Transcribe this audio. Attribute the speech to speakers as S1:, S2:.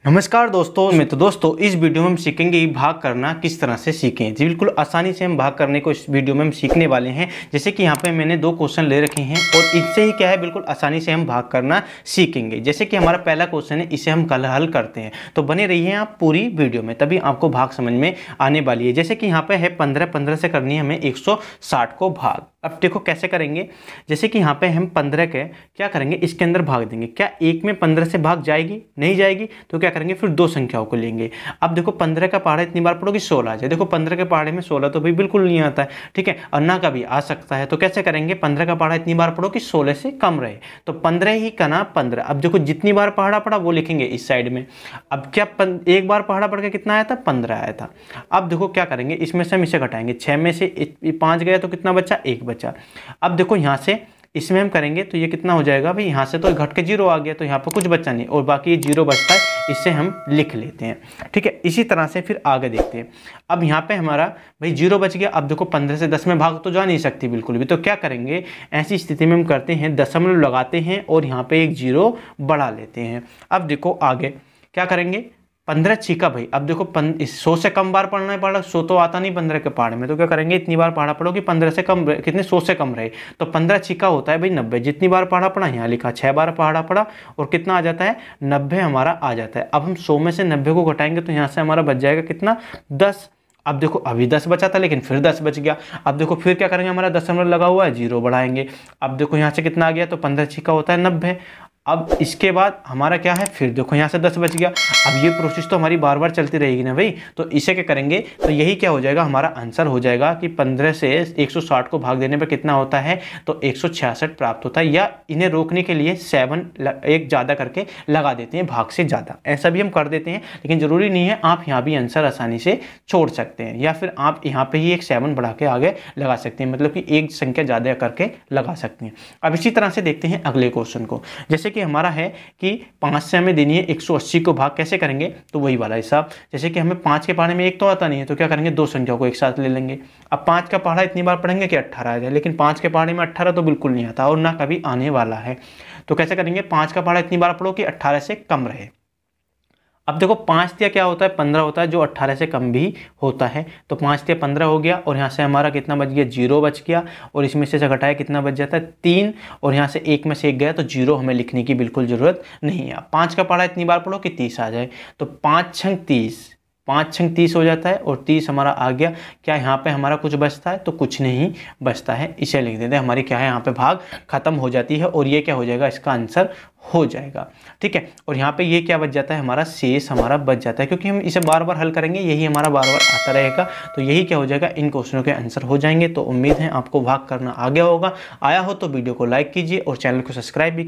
S1: नमस्कार दोस्तों, इस वीडियो में हम सीखेंगे भाग करना किस तरह से सीखें। जी बिल्कुल आसानी से हम भाग करने को इस वीडियो में हम सीखने वाले हैं। जैसे कि यहाँ पे मैंने दो क्वेश्चन ले रखे हैं और इससे ही क्या है बिल्कुल आसानी से हम भाग करना सीखेंगे। जैसे कि हमारा पहला क्वेश्चन है, इसे हम कल हल करते हैं, तो बने रहिए आप पूरी वीडियो में, तभी आपको भाग समझ में आने वाली है। जैसे कि यहाँ पे है 15 से करनी है हमें 160 को भाग। अब देखो कैसे करेंगे। जैसे कि यहाँ पे हम 15 के क्या करेंगे, इसके अंदर भाग देंगे। क्या एक में 15 से भाग जाएगी? नहीं जाएगी। तो क्या करेंगे, फिर दो संख्याओं को लेंगे। अब देखो 15 का पहाड़ा इतनी बार पढ़ोगे 16 आ जाए। देखो 15 के पहाड़े में 16 तो भाई बिल्कुल नहीं आता है, ठीक है, और ना कभी आ सकता है। तो कैसे करेंगे, 15 का पहाड़ा इतनी बार पढ़ो कि 16 से कम रहे, तो 15 ही का ना 15। अब देखो जितनी बार पहाड़ा पड़ा वो लिखेंगे इस साइड में। अब क्या एक बार पहाड़ा पढ़ के कितना आया था? 15 आया था। अब देखो क्या करेंगे, इसमें से हम इसे घटाएंगे। 6 में से 5 गया तो कितना बचा? 1 बचा। अब देखो यहाँ से इसमें हम करेंगे तो ये कितना हो जाएगा भाई, यहाँ से तो घट के 0 आ गया, तो यहाँ पर कुछ बचा नहीं और बाकी ये 0 बचता है, इससे हम लिख लेते हैं, ठीक है। इसी तरह से फिर आगे देखते हैं। अब यहाँ पे हमारा भाई 0 बच गया। अब देखो 15 से 10 में भाग तो जा नहीं सकती बिल्कुल भी, तो क्या करेंगे, ऐसी स्थिति में हम करते हैं दशमलव लगाते हैं और यहाँ पे एक 0 बढ़ा लेते हैं। अब देखो आगे क्या करेंगे, 15 छीका भाई। अब देखो 100 से कम बार पढ़ना है पहाड़ा, 100 तो आता नहीं 15 के पहाड़े में, तो क्या करेंगे, इतनी बार पहाड़ा पढ़ो कि 15 से कम कितने 100 से कम रहे। तो 15 छीका होता है भाई 90। जितनी बार पहाड़ा पढ़ा, यहाँ लिखा 6 बार पहाड़ा पढ़ा और कितना आ जाता है, 90 हमारा आ जाता है। अब हम 100 में से 90 को घटाएंगे तो यहाँ से हमारा बच जाएगा कितना, 10। अब देखो अभी 10 बचा था लेकिन फिर 10 बच गया। अब देखो फिर क्या करेंगे, हमारा दशमलव लगा हुआ है, 0 बढ़ाएंगे। अब देखो यहाँ से कितना आ गया, तो 15 छीका होता है 90। अब इसके बाद हमारा क्या है, फिर देखो यहाँ से 10 बच गया। अब ये प्रोसेस तो हमारी बार बार चलती रहेगी ना भाई, तो इसे क्या करेंगे, तो यही क्या हो जाएगा, हमारा आंसर हो जाएगा कि 15 से 160 को भाग देने पर कितना होता है, तो 166 प्राप्त होता है। या इन्हें रोकने के लिए 7 एक ज़्यादा करके लगा देते हैं, भाग से ज़्यादा, ऐसा भी हम कर देते हैं, लेकिन ज़रूरी नहीं है। आप यहाँ भी आंसर आसानी से छोड़ सकते हैं, या फिर आप यहाँ पर ही एक 7 बढ़ा के आगे लगा सकते हैं, मतलब कि एक संख्या ज़्यादा करके लगा सकते हैं। अब इसी तरह से देखते हैं अगले क्वेश्चन को। जैसे कि हमारा है कि 5 से हमें देनी है 180 को भाग, कैसे करेंगे, तो वही वाला हिसाब। जैसे कि हमें 5 के पहाड़े में 1 तो आता नहीं है, तो क्या करेंगे, दो संख्याओं को एक साथ ले लेंगे। अब 5 का पहाड़ा इतनी बार पढ़ेंगे कि 18 आ जाए, लेकिन 5 के पहाड़े में 18 तो बिल्कुल नहीं आता और ना कभी आने वाला है। तो कैसे करेंगे, 5 का पहाड़ा इतनी बार पढ़ो कि 18 से कम रहे। अब देखो 5 तिया क्या होता है, 15 होता है, जो 18 से कम भी होता है। तो 5 तिया 15 हो गया और यहाँ से हमारा कितना बच गया, 0 बच गया, और इसमें से घटाया कितना बच जाता है, 3, और यहाँ से 1 में से 1 गया तो 0 हमें लिखने की बिल्कुल ज़रूरत नहीं है। 5 का पहाड़ा इतनी बार पढ़ो कि 30 आ जाए, तो 5 छंग 30, 5 छंग 30 हो जाता है और 30 हमारा आ गया। क्या यहाँ पे हमारा कुछ बचता है, तो कुछ नहीं बचता है, इसे लिख देते हैं। हमारी क्या है, यहाँ पे भाग खत्म हो जाती है और ये क्या हो जाएगा, इसका आंसर हो जाएगा, ठीक है। और यहाँ पे ये क्या बच जाता है, हमारा शेष हमारा बच जाता है, क्योंकि हम इसे बार बार हल करेंगे, यही हमारा बार बार आता रहेगा। तो यही क्या हो जाएगा, इन क्वेश्चनों के आंसर हो जाएंगे। तो उम्मीद है आपको भाग करना आ गया होगा। आया हो तो वीडियो को लाइक कीजिए और चैनल को सब्सक्राइब भी